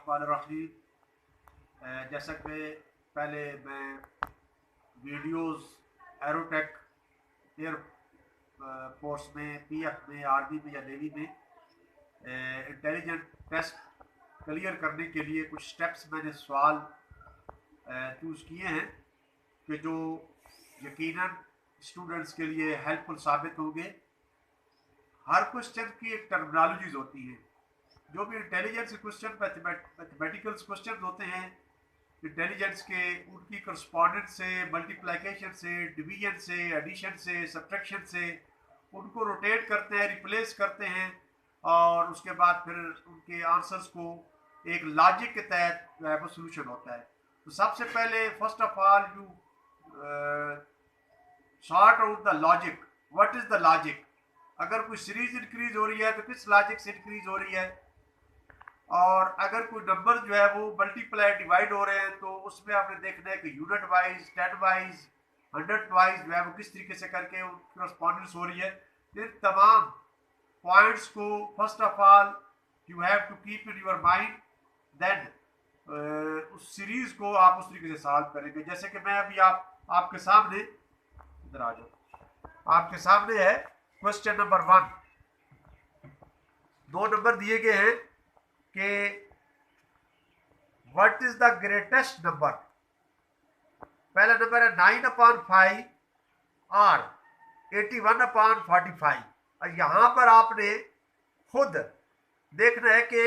बिस्मिल्लाहिर्रहमानिर्रहीम। जैसा कि पहले मैं वीडियोस एरोटेक एयर फोर्स में, पीएफ में, आर्मी में या नेवी में इंटेलिजेंट टेस्ट क्लियर करने के लिए कुछ स्टेप्स मैंने सवाल चूज़ किए हैं कि जो यकीनन स्टूडेंट्स के लिए हेल्पफुल साबित होंगे। हर क्वेश्चन की एक टर्मिनोलॉजीज होती हैं। जो भी इंटेलिजेंस क्वेश्चन, मैथमेटिकल्स क्वेश्चन होते हैं इंटेलिजेंस के, उनकी करस्पॉन्डेंस से, मल्टीप्लिकेशन से, डिवीजन से, एडिशन से, सब्ट्रैक्शन से उनको रोटेट करते हैं, रिप्लेस करते हैं और उसके बाद फिर उनके आंसर्स को एक लॉजिक के तहत जो है वो सोल्यूशन होता है। तो सबसे पहले first of all you sort out the logic. What is the logic? अगर कोई सीरीज इंक्रीज हो रही है तो किस लॉजिक से इंक्रीज हो रही है, और अगर कोई नंबर जो है वो मल्टीप्लाई डिवाइड हो रहे हैं तो उसमें आपने देखना है कि यूनिट वाइज, 10 वाइज, 100 वाइज जो है वो किस तरीके से करके करस्पॉन्डेंस हो रही है। इन तमाम पॉइंट्स को first of all you have to keep in your mind, then उस सीरीज को आप उस तरीके से सॉल्व करेंगे। जैसे कि मैं अभी आपके सामने, इधर आ जाओ, आपके सामने है क्वेश्चन नंबर 1। 2 नंबर दिए गए हैं कि what is the greatest number. पहला नंबर है 9/5 और 81/45। और यहां पर आपने खुद देखना है कि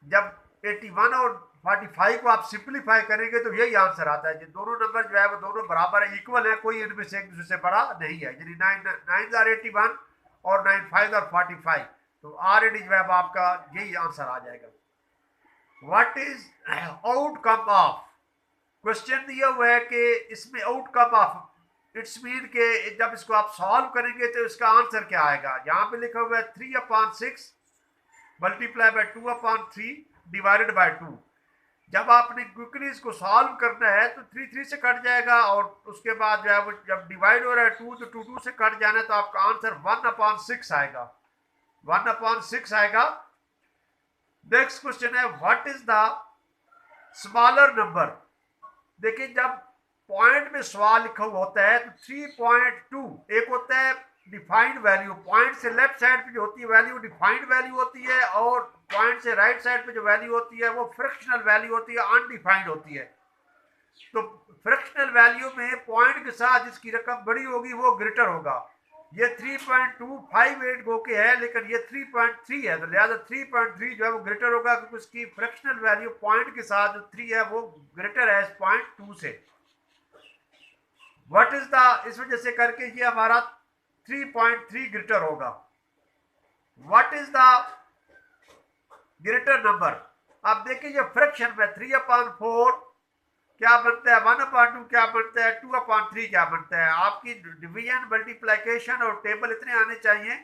जब 81 और 45 को आप सिंप्लीफाई करेंगे तो यही आंसर आता है। दोनों नंबर जो है वो दोनों बराबर है, इक्वल है, कोई इनमें से एक दूसरे से बड़ा नहीं है। यानी 9 are 81 और 9 5 are 45, तो ऑलरेडी जो है आपका यही आंसर आ जाएगा। What is outcome of, question दिया हुआ है कि इसमें आउटकम ऑफ, इट्स मीन के जब इसको आप सॉल्व करेंगे तो इसका आंसर क्या आएगा। यहाँ पे लिखा हुआ है 3/6 मल्टीप्लाई बाय 2/3 डिवाइडेड बाय 2। जब आपने क्विकली इसको सॉल्व करना है तो 3 से कट जाएगा, और उसके बाद जो है वो जब डिवाइड हो रहा है 2 तो 2 से कट जाना है, तो आपका आंसर 1/6 आएगा। 1/6 आएगा। नेक्स्ट क्वेश्चन है what is the smaller number. देखिए जब पॉइंट में सवाल लिखा हुआ होता है तो 3.2 एक होता है डिफाइंड वैल्यू, पॉइंट से लेफ्ट साइड पे जो होती है वैल्यू डिफाइंड वैल्यू होती है, और पॉइंट से राइट साइड पे जो वैल्यू होती है वो फ्रैक्शनल वैल्यू होती है, अनडिफाइंड होती है। तो फ्रैक्शनल वैल्यू में पॉइंट के साथ जिसकी रकम बड़ी होगी वो ग्रेटर होगा। ये 3.258 गो के है, लेकिन ये 3.3 है, तो लिहाजा 3.3 जो है वो ग्रेटर होगा, क्योंकि उसकी फ्रैक्शनल वैल्यू पॉइंट के साथ जो 3 है वो ग्रेटर है इस 0.2 से। व्हाट इज द, इस वजह से करके ये हमारा 3.3 ग्रेटर होगा। What is the greater number. अब देखिए ये फ्रैक्शन में 3/4 क्या बनता है, 1/2 क्या बनता है, 2/3 क्या बनता है। आपकी डिवीजन, मल्टीप्लिकेशन और टेबल इतने आने चाहिए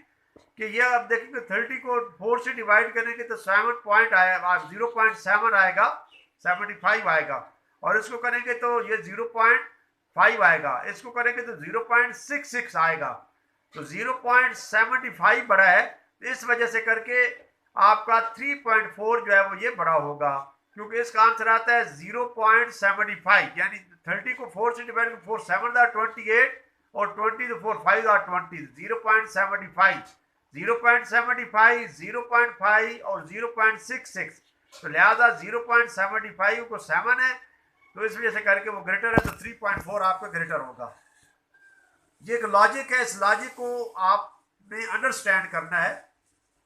कि ये अब देखेंगे 30 को 4 से डिवाइड करेंगे तो 7 पॉइंट आएगा, 0.7 आएगा, 75 आएगा, और इसको करेंगे तो ये 0.5 आएगा, इसको करेंगे तो 0.66 आएगा। तो 0.75 बड़ा है, इस वजह से करके आपका 3.4 जो है वो ये बड़ा होगा, क्योंकि इसका आंसर आता है 0.75। यानी 30 को 4 से डिवाइड करें, 4 7 28 और 20 तो 4 5 20, 0.75, 0.75, 0.5 और 0.66। तो लिहाजा 0.75 को 7 है, तो इस वजह से करके वो ग्रेटर है, तो 3.4 आपका ग्रेटर होगा। ये एक लॉजिक है, इस लॉजिक को आपने अंडरस्टैंड करना है।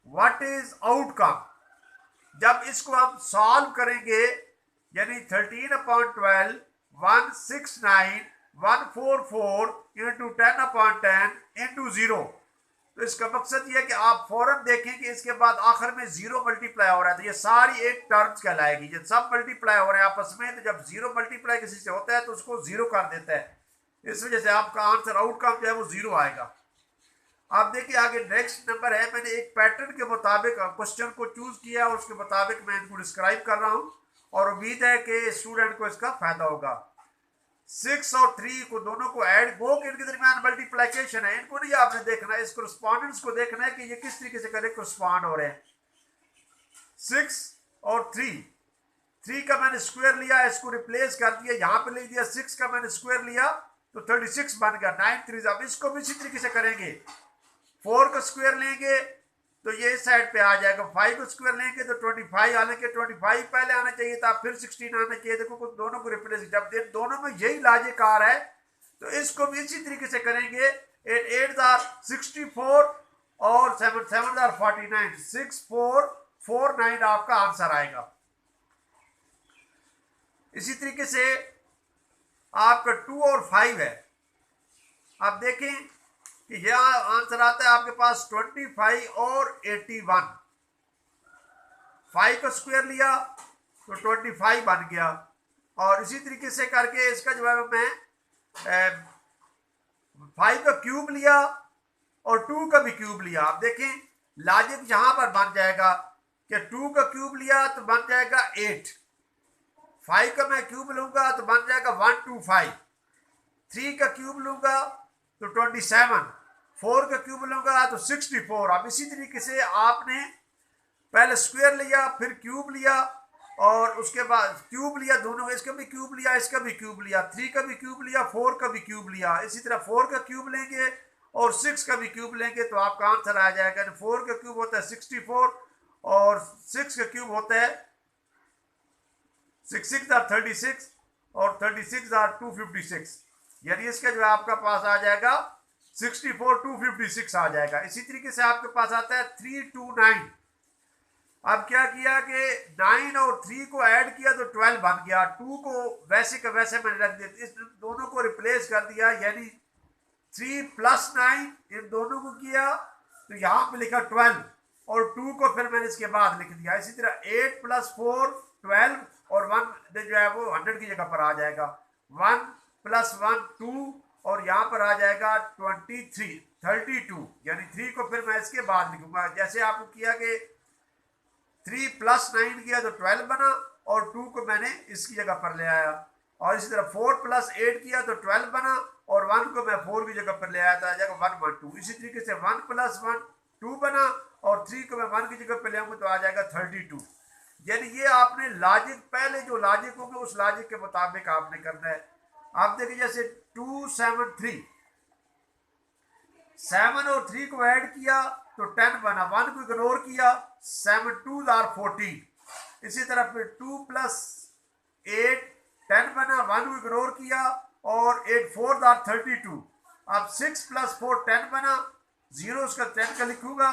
व्हाट इज आउटकम, जब इसको हम सॉल्व करेंगे यानी 13/12 169 144 इंटू 10/10 इंटू 0, तो इसका मकसद ये है कि आप फौरन देखें कि इसके बाद आखिर में 0 मल्टीप्लाई हो रहा है, तो ये सारी एक टर्म्स कहलाएगी। जब सब मल्टीप्लाई हो रहे हैं आपस में, तो जब 0 मल्टीप्लाई किसी से होता है तो उसको 0 कर देता है, इस वजह से आपका आंसर आउटकम जो है वो 0 आएगा। आप देखिए आगे नेक्स्ट नंबर है, मैंने एक पैटर्न के मुताबिक क्वेश्चन को चूज किया और उसके मुताबिक मैं इनको डिस्क्राइब कर रहा हूं, और उम्मीद है कि स्टूडेंट को इसका फायदा होगा। 6 और 3 को दोनों को ऐड गो के इनके दरमियान मल्टीप्लिकेशन है, इनको नहीं आपने देखना है, इस करस्पॉन्डेंस को देखना है कि ये किस तरीके से करे करस्पॉन्ड हो रहे हैं। 6 और 3 3 का मैंने स्क्वायर लिया, इसको रिप्लेस कर दिया, यहां पे ले दिया, 6 का मैंने स्क्वायर लिया तो 36 बन गया, 9 3। अब इसको भी इसी तरीके से करेंगे, 4 का स्क्वायर लेंगे तो ये इस साइड पे आ जाएगा, 5 का स्क्वायर लेंगे तो 25, हालांकि 25 पहले आना चाहिए था, फिर 16 आना चाहिए। देखो दोनों को रिप्लेस, जब दोनों में यही लॉजिक आ रहा है तो इसको भी इसी तरीके से करेंगे। 8 8 64 और 7 7 49, 6449 आपका आंसर आएगा। इसी तरीके से आपका 2 और 5 है। आप देखें कि यह आंसर आता है आपके पास 25 और 81। 5 का स्क्वायर लिया तो 25 बन गया, और इसी तरीके से करके इसका जो है मैं 5 का क्यूब लिया और 2 का भी क्यूब लिया। आप देखें लॉजिक यहां पर बन जाएगा कि 2 का क्यूब लिया तो बन जाएगा 8, 5 का मैं क्यूब लूंगा तो बन जाएगा 125, 3 का क्यूब लूंगा तो 27, 4 का क्यूब लूंगा तो 64। अब इसी तरीके से आपने पहले स्क्वायर लिया, फिर क्यूब लिया, और उसके बाद क्यूब लिया दोनों, इसका भी क्यूब लिया, इसका भी क्यूब लिया, 3 का भी क्यूब लिया, 4 का भी क्यूब लिया, इसी तरह 4 का क्यूब लेंगे और 6 का भी क्यूब लेंगे तो आपका आंसर आ जाएगा। 4 का क्यूब होता है 64 और 6 का क्यूब होता है 6 6 36 और 36 256, यानी इसका जो आपका पास आ जाएगा 64 256 आ जाएगा। इसी तरीके से आपके पास आता है 329। अब क्या किया कि 9 और 3 को ऐड किया तो 12 बन गया, 2 को वैसे का वैसे मैंने रख दिया, इस दोनों को रिप्लेस कर दिया, यानी 3 + 9 इन दोनों को किया तो यहां पे लिखा 12 और 2 को फिर मैंने इसके बाद लिख दिया। इसी तरह 8 + 4 12 और 1 जो है वो 100 की जगह पर आ जाएगा, 1 + 1 2 और यहाँ पर आ जाएगा 32, यानी 3 को फिर मैं इसके बाद लिखूंगा। जैसे आपको किया कि 3 + 9 किया तो 12 बना और 2 को मैंने इसकी जगह पर ले आया, और इसी तरह 4 + 8 किया तो 12 बना और 1 को मैं 4 की जगह पर ले आया, तो आ जाएगा 1 1 2। इसी तरीके से 1 + 1 2 बना और 3 को मैं 1 की जगह पर ले आऊंगा तो आ जाएगा 32। यानी ये आपने लॉजिक, पहले जो लॉजिक होगा उस लॉजिक के मुताबिक आपने करना है। आप देखिए जैसे 2 7 3, 7 और 3 को ऐड किया तो 10 बना, 1 को इग्नोर किया, 7 2 14। इसी तरह फिर 2 + 8 10 बना, 1 को इग्नोर किया और 8 4 32। अब 6 + 4 10 बना, 0 उसका 10 का लिखूंगा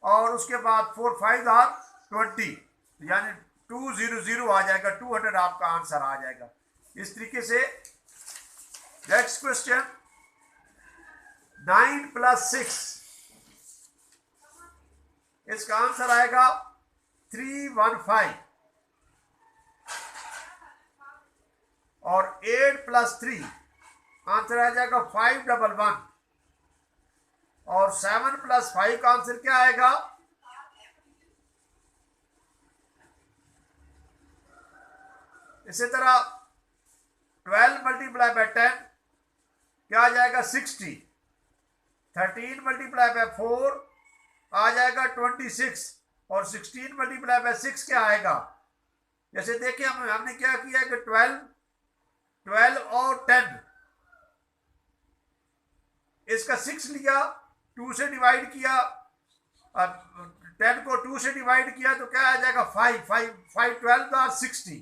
और उसके बाद 4 5 20, यानी 200 आ जाएगा, 200 आपका आंसर आ जाएगा। इस तरीके से नेक्स्ट क्वेश्चन 9 + 6, इसका आंसर आएगा 315, और 8 + 3 आंसर आ जाएगा 511, और 7 + 5 का आंसर क्या आएगा, इसी तरह 12 × 10 क्या आ जाएगा 60, 13 × 4 आ जाएगा 26, और 16 × 6 क्या आएगा। जैसे देखिए हमने क्या किया कि 12 और 10, इसका 6 लिया, 2 से डिवाइड किया, अब 10 को 2 से डिवाइड किया तो क्या आ जाएगा 5 5 5 12 60,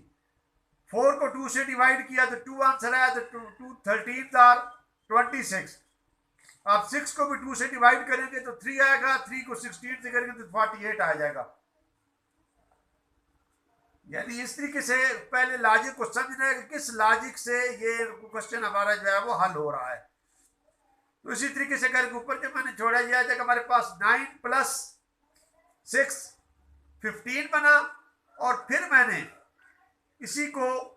4 को 2 से डिवाइड किया तो 2 आंसर आया, तो 2 13 26। आप 6 को भी 2 से डिवाइड करेंगे तो 3 आएगा, 3 को 16 से करेंगे तो 48 आ जाएगा। यानी इस तरीके से पहले लॉजिक को समझना है कि किस लॉजिक से ये क्वेश्चन हमारा जो है वो हल हो रहा है। तो इसी तरीके से करके ऊपर जब मैंने छोड़ा, यह आ जाएगा हमारे पास 9 + 6 15 बना, और फिर मैंने इसी को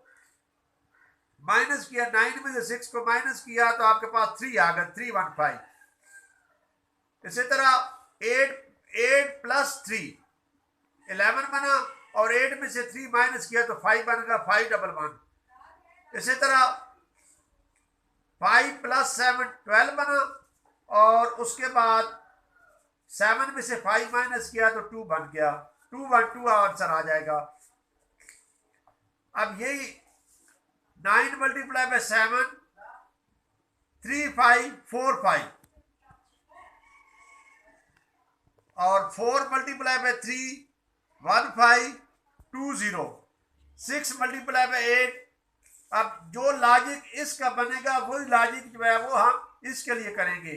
माइनस किया, 9 में से 6 को माइनस किया तो आपके पास 3 आ गया, 315। इसी तरह 8 + 3 11 बना, और 8 में से 3 माइनस किया तो 5 बनेगा, 511। इसी तरह 5 + 7 12 बना, और उसके बाद 7 में से 5 माइनस किया तो 2 बन गया, 212 आंसर आ जाएगा। अब यही 9 मल्टीप्लाई बाय 7 3545 और 4 मल्टीप्लाई बाय 3 1520 6 मल्टीप्लाई बाय 8। अब जो लॉजिक इसका बनेगा वही लॉजिक जो है वो हम इसके लिए करेंगे।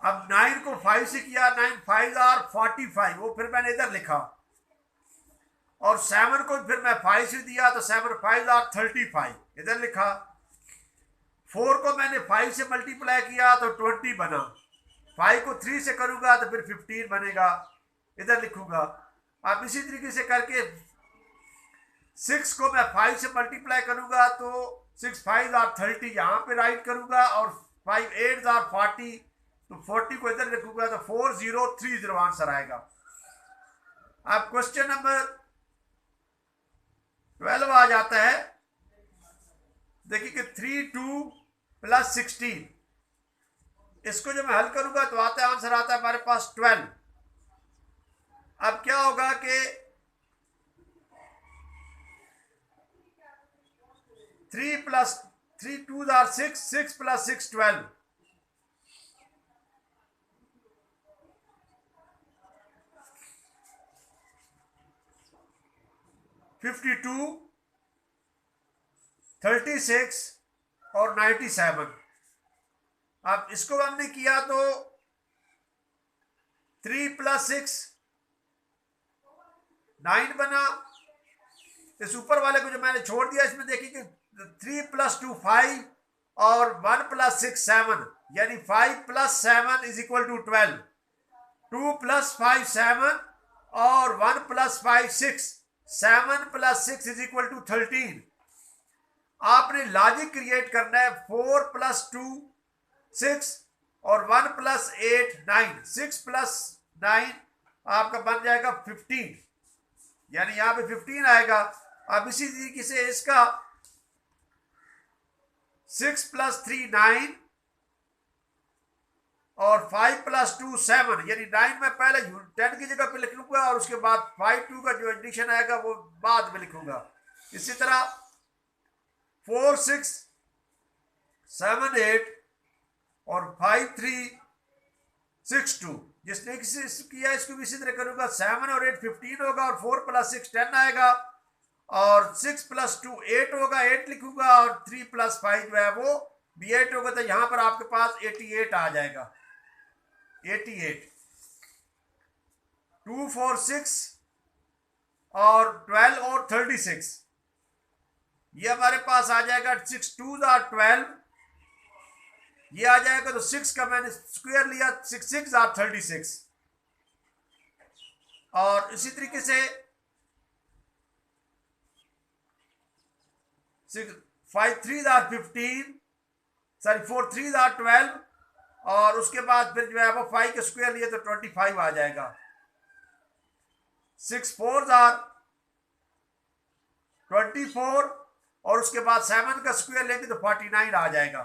अब 9 को 5 से किया, 9 5 आर 45, वो फिर मैंने इधर लिखा, और 7 को फिर मैं 5 से दिया तो 7 5 आर 35 इधर लिखा। 4 को मैंने 5 से मल्टीप्लाई किया तो 20 बना। 5 को 3 से करूंगा तो फिर 15 बनेगा, इधर लिखूंगा। अब इसी तरीके से करके 6 को मैं 5 से मल्टीप्लाई करूंगा तो 6 5 आर 30 यहाँ पे राइट करूंगा, और 5 8 आर 40 तो 40 को इधर लिखूंगा तो 4030 आंसर आएगा। अब क्वेश्चन नंबर 12 आ जाता है। देखिए कि 3 2 प्लस 16, इसको जब मैं हल करूंगा तो आता है आंसर आता है हमारे पास 12। अब क्या होगा कि 3 प्लस 3 2 आर 6, 6 प्लस 6 12, 52 36 और 97। अब इसको हमने किया तो 3 प्लस 6 9 बना। इस ऊपर वाले को जो मैंने छोड़ दिया इसमें देखिए कि 3 प्लस 2 5 और 1 प्लस 6 7, यानी 5 plus 7 is equal to 12। 2 plus 5 7 और 1 plus 5 6, 7 plus 6 is equal to 13। आपने लॉजिक क्रिएट करना है। 4 प्लस 2 6 और 1 प्लस 8 9, 6 प्लस 9 आपका बन जाएगा 15, यानी यहां पे 15 आएगा। अब इसी तरीके से इसका 6 प्लस 3 9 और 5 प्लस 2 7, यानी 9 में पहले 10 की जगह पे लिख लूंगा और उसके बाद 5 2 का जो एडिशन आएगा वो बाद में लिखूंगा। इसी तरह 4 6 7 8 और 5 3 6 2, जिसने किया इसको भी इसी तरह करूंगा। 7 और 8 15 होगा और 4 प्लस 6 10 आएगा, और 6 प्लस 2 8 होगा, 8 लिखूंगा, और 3 प्लस 5 जो है वो भी 8 होगा। तो यहां पर आपके पास 88 आ जाएगा। 88 2 4 6 और 12 और 36, ये हमारे पास आ जाएगा। 6 2 आर 12, ये आ जाएगा। तो 6 का मैंने स्क्वायर लिया, 6 6 आर 36, और इसी तरीके से 5 3 आर 15, सॉरी 4 3 आर 12, और उसके बाद फिर जो है वो 5 का स्क्वायर लिए तो 25 आ जाएगा। 6 4 आर 24, और उसके बाद 7 का स्क्वायर लेंगे तो 49 आ जाएगा।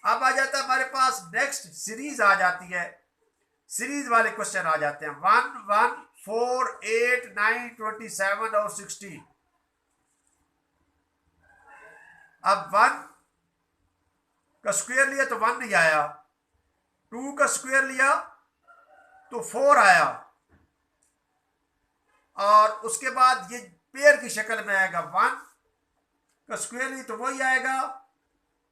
अब आ जाता है हमारे पास नेक्स्ट सीरीज आ जाती है। सीरीज वाले क्वेश्चन आ जाते हैं। 1 1 4 8 9 27 और 16। अब 1 का स्क्वायर लिया तो 1 नहीं आया, 2 का स्क्वायर लिया तो 4 आया, और उसके बाद ये पेयर की शक्ल में आएगा। 1 का स्क्वायर लिया तो वही आएगा,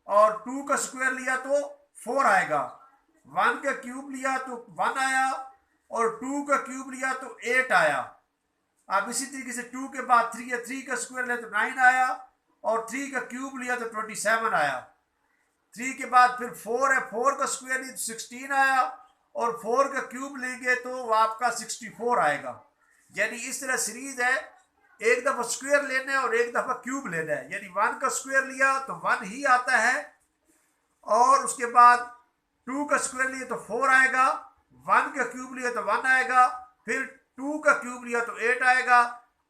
और 2 का स्क्वायर लिया तो 4 आएगा। 1 का क्यूब लिया तो 1 आया, और 2 का क्यूब लिया तो 8 आया। अब इसी तरीके से 2 के बाद 3 या 3 का स्क्वायर लिया तो 9 आया, और 3 का क्यूब लिया तो 27 आया। 3 के बाद फिर 4 है, 4 का स्क्वायर लिया तो 16 आया, और 4 का क्यूब लेंगे तो आपका 64 आएगा। यानी इस तरह सीरीज है, एक दफा स्क्वायर लेना है और एक दफा क्यूब लेना है। यानी 1 का स्क्वायर लिया तो 1 ही आता है, और उसके बाद 2 का स्क्वायर लिया तो 4 आएगा, 1 का क्यूब लिया तो 1 आएगा, फिर 2 का क्यूब लिया तो 8 आएगा,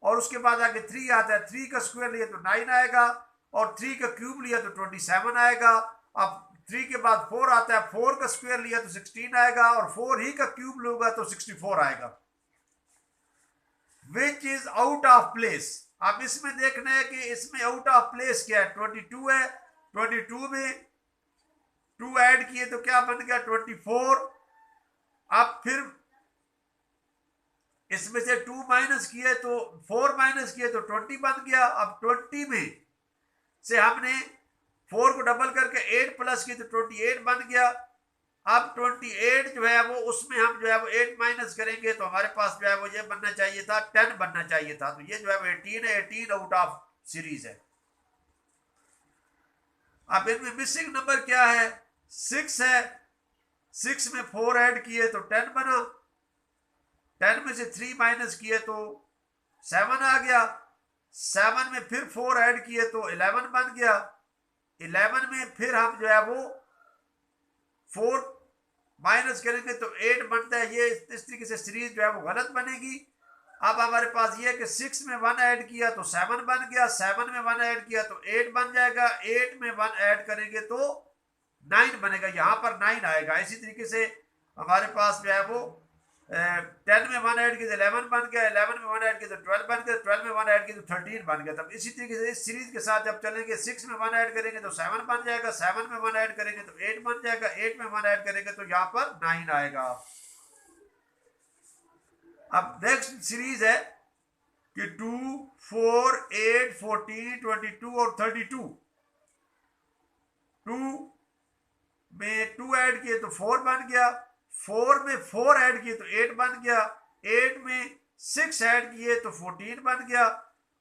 और उसके बाद आगे 3 आता है। 3 का स्क्वायर लिया तो 9 आएगा, और 3 का क्यूब लिया तो 27 आएगा। अब 3 के बाद 4 आता है, 4 का स्क्वायर लिया तो 16 आएगा, और 4 ही का क्यूब लूंगा तो 64 आएगा। Which is out of place. अब इसमें देखना है कि इसमें आउट ऑफ प्लेस क्या है। 22 है, 22 में 2 ऐड किए तो क्या बन गया 24। अब फिर इसमें से 2 माइनस किए तो 4 माइनस किए तो 20 बन गया। अब 20 में से हमने 4 को डबल करके 8 प्लस किए तो 28 बन गया। अब 28 जो है वो उसमें हम जो है वो 8 माइनस करेंगे तो हमारे पास जो है वो ये बनना चाहिए था 10 बनना चाहिए था। तो ये जो है वो 18 है, 18 आउट ऑफ सीरीज है। अब इनमें मिसिंग नंबर क्या है, 6 है। 6 में 4 ऐड किए तो 10 बना, 10 में से 3 माइनस किए तो 7 आ गया। 7 में फिर 4 ऐड किए तो 11 बन गया। 11 में फिर हम जो है वो 4 माइनस करेंगे तो 8 बनता है। ये इस तरीके से सीरीज जो है वो गलत बनेगी। अब हमारे पास ये है कि 6 में 1 ऐड किया तो 7 बन गया, 7 में 1 ऐड किया तो 8 बन जाएगा, 8 में 1 ऐड करेंगे तो 9 बनेगा, यहां पर 9 आएगा। इसी तरीके से हमारे पास जो है वो 10 में 1 ऐड किया तो 11 बन गया, 11 में 1 ऐड किया तो 12 बन गया, 12 में 1 ऐड किया तो 13 बन गया। तब इसी तरीके से इस सीरीज के साथ जब चलेंगे 6 में 1 ऐड करेंगे तो 7 बन जाएगा, 7 में 1 ऐड करेंगे तो 8 बन जाएगा, 8 में 1 ऐड करेंगे तो यहाँ पर 9 आएगा। अब नेक्स्ट सीरीज है कि 2, 4, 8, 14, 22 और 32। 2 में 2 ऐड किए तो 4 बन गया, 4 में 4 ऐड किए तो 8 बन गया, 8 में 6 ऐड किए तो 14 बन गया,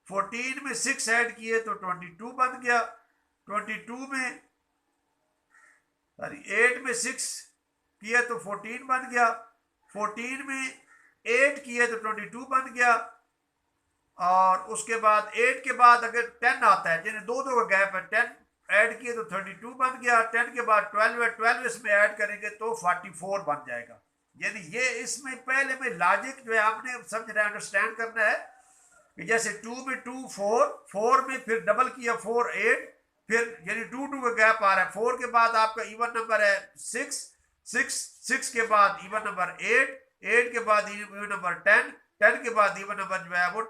14 में 6 ऐड किए तो 22 बन गया, 22 में 8 में 6 किए तो 14 बन गया, 14 में 8 किए तो 22 बन गया। और उसके बाद 8 के बाद अगर 10 आता है, यानी दो का गैप है, 10 ऐड किए तो 32 बन गया, 10 के बाद 12 है, 12 इसमें ऐड करेंगे तो 44 बन जाएगा। यानी ये इसमें पहले में लॉजिक जो है आपने समझना है, अंडरस्टैंड करना है कि जैसे 2 में 2 4, 4 में फिर डबल किया 4 8, फिर यानी 2 2 का गैप आ रहा है। 4 के बाद आपका इवन नंबर है 6, 6 के बाद इवन नंबर 8, 8 के बाद इवन नंबर 10, 10 के बाद इवन नंबर जो है वो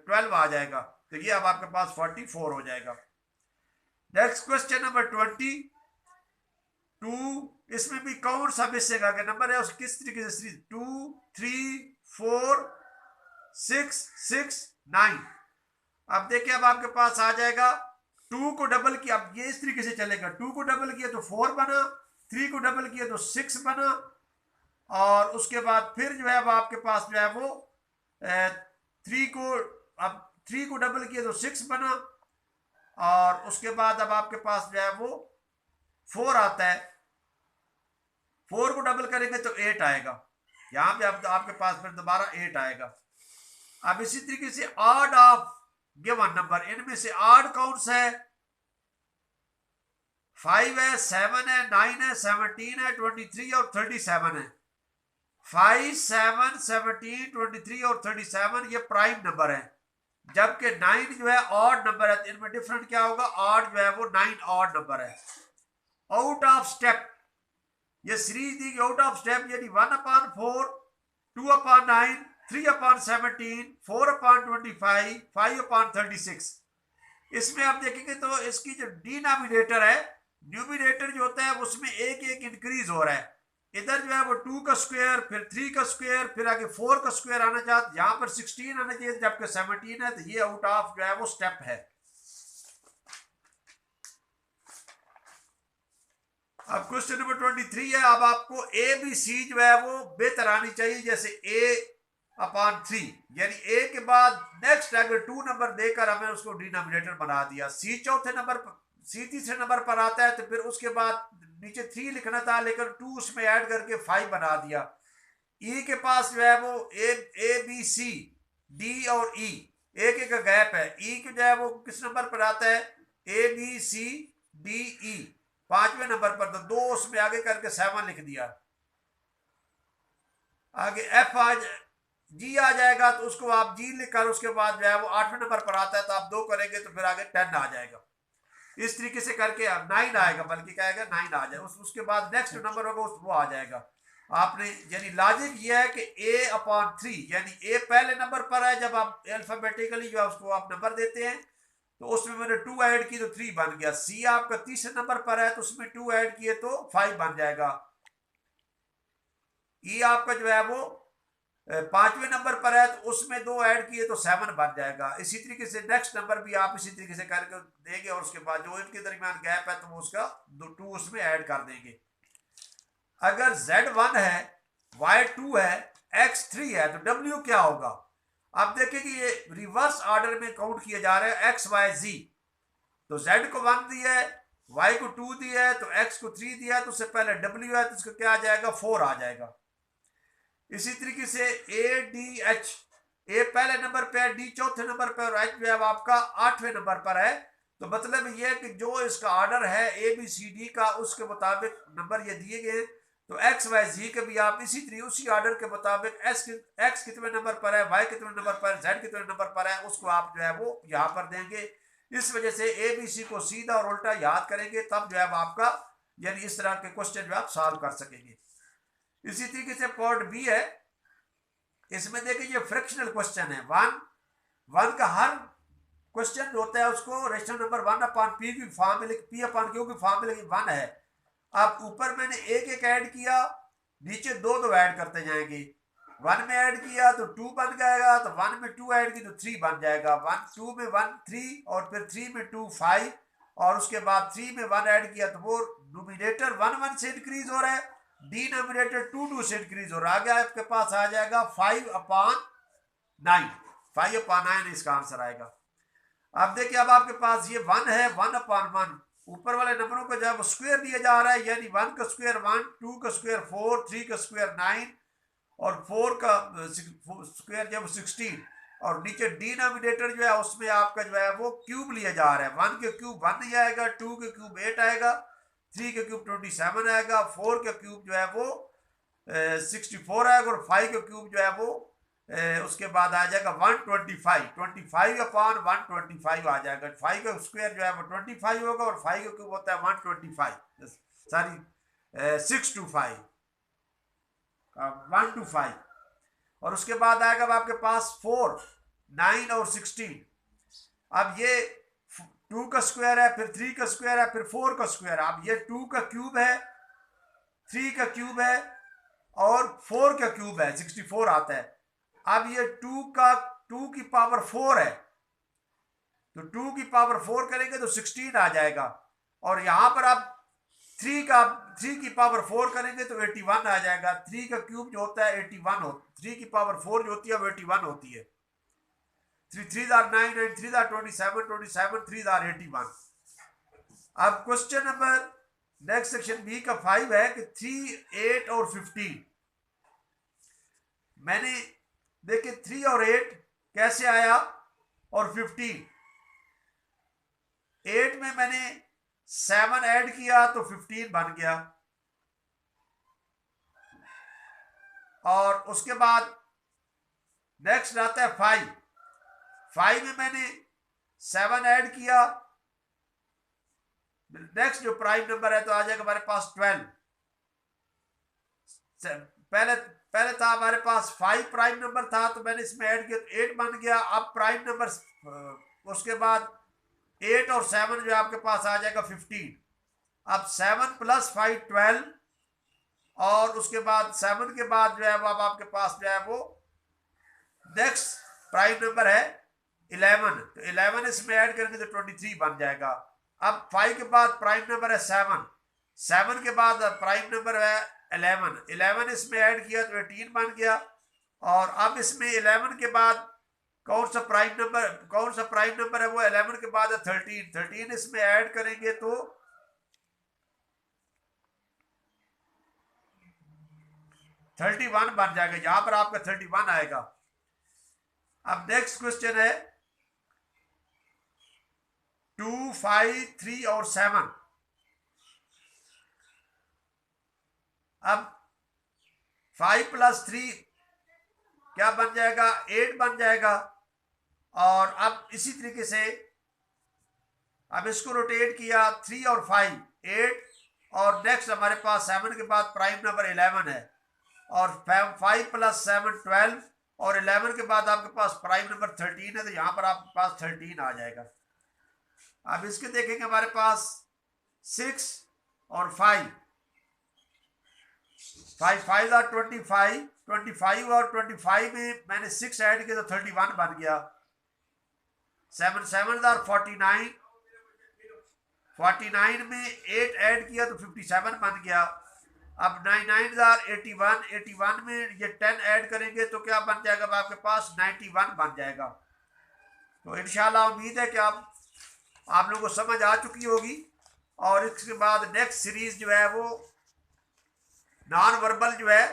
12 आ जाएगा। तो ये अब आपके पास 44 हो जाएगा। Next question number 22। इसमें भी कौन सा मिसिंग आगे नंबर है, उस किस तरीके से 2, 3, 4, 6, 6, 9। अब देखिए अब आपके पास आ जाएगा 2 को डबल किया, अब ये इस तरीके से चलेगा, 2 को डबल किया तो 4 बना, 3 को डबल किया तो 6 बना, और उसके बाद फिर जो है अब आपके पास जो है वो 3 को डबल किया तो 6 बना, और उसके बाद अब आपके पास जो है वो 4 आता है, 4 को डबल करेंगे तो 8 आएगा, यहां पे अब आपके पास फिर दोबारा 8 आएगा। अब इसी तरीके से ऑड ऑफ गिवन नंबर, इनमें से ऑड कौन सा है, 5 है, 7 है, 9 है, 17 है, 23 और 37 है। 5, 7, 17, 23 और 37 ये प्राइम नंबर है, जबकि 9 जो है ऑड नंबर है। तो इनमें डिफरेंट क्या होगा, ऑड जो है वो 9 ऑड नंबर है। आउट ऑफ स्टेप, ये सीरीज दी गई आउट ऑफ स्टेप, यानी 1/4, 2/9, 3/17, 4/25, 5/36। इसमें आप देखेंगे तो इसकी जो डिनोमिनेटर है, न्यूमिनेटर जो होता है उसमें एक एक इंक्रीज हो रहा है। इधर जो है वो 2 का स्क्वायर, फिर 3 का स्क्वायर, फिर आगे 4 का स्क्वायर आना चाहिए, यहां पर 16 आना चाहिए, जबकि 17 है। तो ये आउट ऑफ जो है वो स्टेप है। अब क्वेश्चन नंबर 23 है। अब आपको ए बी सी जो है वो बेहतर आनी चाहिए, जैसे A/3, यानी ए के बाद नेक्स्ट अगर 2 नंबर देकर हमें उसको डिनोमिनेटर बना दिया, सी चौथे नंबर पर, सी तीसरे नंबर पर आता है, तो फिर उसके बाद नीचे 3 लिखना था, लेकिन 2 उसमें ऐड करके 5 बना दिया। ई के पास जो है वो ए बी सी डी और ई एक एक का गैप है। ई के जो है वो किस नंबर पर आता है, A B C D E 5वें नंबर पर, तो 2 उसमें आगे करके 7 लिख दिया। आगे एफ जी आ जाएगा, तो उसको आप जी लिखकर उसके बाद जो है वो 8वें नंबर पर आता है, तो आप 2 करेंगे तो फिर आगे 10 आ जाएगा। इस तरीके से करके 9 आएगा, बल्कि क्या आएगा 9 आ जाए, उसके बाद नेक्स्ट नंबर होगा वो आ जाएगा। आपने यानी लॉजिक ये है कि a/3 यानी a पहले नंबर पर है, जब आप अल्फाबेटिकली जो है उसको आप नंबर देते हैं, तो उसमें मैंने 2 ऐड की तो 3 बन गया। c आपका तीसरे नंबर पर है तो उसमें 2 ऐड किए तो 5 बन जाएगा। e आपका जो है वो 5वें नंबर पर है तो उसमें 2 ऐड किए तो 7 बन जाएगा। इसी तरीके से नेक्स्ट नंबर भी आप इसी तरीके से करके देंगे, और उसके बाद जो इनके दरमियान गैप है तो वो उसका 2 उसमें ऐड कर देंगे। अगर Z1 है, Y2 है, X3 है तो W क्या होगा? आप देखिए कि ये रिवर्स ऑर्डर में काउंट किए जा रहे हैं X, Y, Z। तो Z को 1 दिया है, Y को 2 दिया है, तो X को 3 दिया है, तो उससे पहले W है तो इसका क्या आ जाएगा 4 आ जाएगा। इसी तरीके से ADH, A पहले नंबर पे है, D चौथे नंबर पे और H जो है आपका 8वें नंबर पर है। तो मतलब ये कि जो इसका ऑर्डर है ABCD का उसके मुताबिक नंबर ये दिए गए, तो X Y Z के भी आप इसी तरीके उसी ऑर्डर के मुताबिक X कितने नंबर पर है, Y कितने नंबर पर है, Z कितने नंबर पर है, उसको आप जो है वो यहाँ पर देंगे। इस वजह से ABC को सीधा और उल्टा याद करेंगे, तब जो है आपका यानी इस तरह के क्वेश्चन जो आप सॉल्व कर सकेंगे। इसी तरीके से पार्ट बी है, इसमें देखिए ये फ्रैक्शनल क्वेश्चन है। वन का हर क्वेश्चन जो होता है उसको रेशनल नंबर 1/p की फॉर्म में p/q की फॉर्म में 1 है। अब ऊपर मैंने एक एक ऐड किया, नीचे 2 ऐड करते जाएंगे। 1 में ऐड किया तो 2 बन जाएगा, तो 1 में 2 ऐड की तो 3 बन जाएगा। 2 में 1 3 और फिर 3 में 2 5 और उसके बाद 3 में 1 ऐड किया तो वो नोमिनेटर 1 1 से इंक्रीज हो रहा है, डिनोमिनेटर 2 2 से इंक्रीज हो रहा है। आगे आपके पास आ जाएगा 5/9, 5/9 इसका आंसर आएगा। अब देखिए अब आपके पास ये 1 है, 1/1 ऊपर वाले नंबरों को जब स्क्वायर दिया जा रहा है, यानी 1 का स्क्वायर 1, 2 का स्क्वायर 4, 3 का स्क्वायर 9 और 4 का स्क्वायर जब 16, और नीचे डिनोमिनेटर जो है उसमें आपका जो है वो क्यूब लिया जा रहा है। 1 के क्यूब 1 नहीं आएगा, 2 के क्यूब 8 आएगा, 3 के क्यूब 27 आएगा, 4 के क्यूब जो है वो 64 आएगा, और 5 का क्यूब जो है वो उसके बाद आ जाएगा 125, 25/125 आ जाएगा। 5 का स्क्वायर जो है वो 25 होगा और 5 का क्यूब होता है 125, सॉरी 625, 125। और उसके बाद आएगा आपके पास 4, 9 और 16। अब ये 2 का स्क्वायर है, फिर 3 का स्क्वायर है, फिर 4 का स्क्वायर है। अब ये 2 का क्यूब है, 3 का क्यूब है और 4 का क्यूब है, 64 आता है। अब ये 2 की पावर 4 है, तो 2 की पावर 4 करेंगे तो 16 आ जाएगा। और यहां पर आप 3 की पावर 4 करेंगे तो 81 आ जाएगा। 3 का क्यूब जो होता है 81 हो, 3 की पावर 4 जो होती है वो 81 होती है। 3 are 9 and 3 are 27, 27 3 are 81। अब question number next section B का 5 है कि 3, 8 और 15। मैंने देखिए 3 और 8 कैसे आया, और 15 8 में मैंने 7 ऐड किया तो 15 बन गया। और उसके बाद नेक्स्ट आता है 5 में मैंने 7 ऐड किया, नेक्स्ट जो प्राइम नंबर है तो आ जाएगा हमारे पास 12। पहले था हमारे पास 5 प्राइम नंबर था तो मैंने इसमें ऐड किया तो 8 बन गया। अब प्राइम नंबर उसके बाद 8 और 7 जो आपके पास आ जाएगा 15। अब 7 + 5 12, और उसके बाद 7 के बाद जो है वो अब आपके पास जो है वो नेक्स्ट प्राइम नंबर है 11, तो 11 इसमें ऐड करेंगे तो 23 बन जाएगा। अब 5 के बाद प्राइम नंबर है 7 के बाद प्राइम नंबर है 11 इसमें ऐड किया तो 18 बन गया। और अब इसमें 11 के बाद कौन सा प्राइम नंबर है वो 11 के बाद है 13 इसमें ऐड करेंगे तो 31 बन जाएगा। यहां पर आपका 31 आएगा। अब नेक्स्ट क्वेश्चन है 2, 5, 3 और 7। अब 5 + 3 क्या बन जाएगा 8 बन जाएगा। और अब इसी तरीके से अब इसको रोटेट किया 3 और 5 8 और नेक्स्ट हमारे पास 7 के बाद प्राइम नंबर 11 है और 5 प्लस 7 12 और 11 के बाद आपके पास प्राइम नंबर 13 है, तो यहाँ पर आपके पास 13 आ जाएगा। अब इसके देखेंगे हमारे पास 6 और 5 5 और 25 और 25 में मैंने 6 ऐड किया तो 31 बन गया। 7 और 49 में 8 ऐड किया तो 57 बन गया। अब 9 और 81 में ये 10 ऐड करेंगे तो क्या बन जाएगा आपके पास 91 बन जाएगा। तो इंशाल्लाह उम्मीद है कि आप लोगों को समझ आ चुकी होगी। और इसके बाद नेक्स्ट सीरीज जो है वो नॉन वर्बल जो है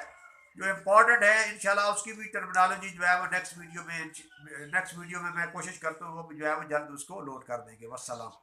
जो इम्पोर्टेंट है, इंशाल्लाह उसकी भी टर्मिनोलॉजी जो है वो नेक्स्ट वीडियो में मैं कोशिश करता हूँ वो जो है वो जल्द उसको लोड कर देंगे। वस्सलाम।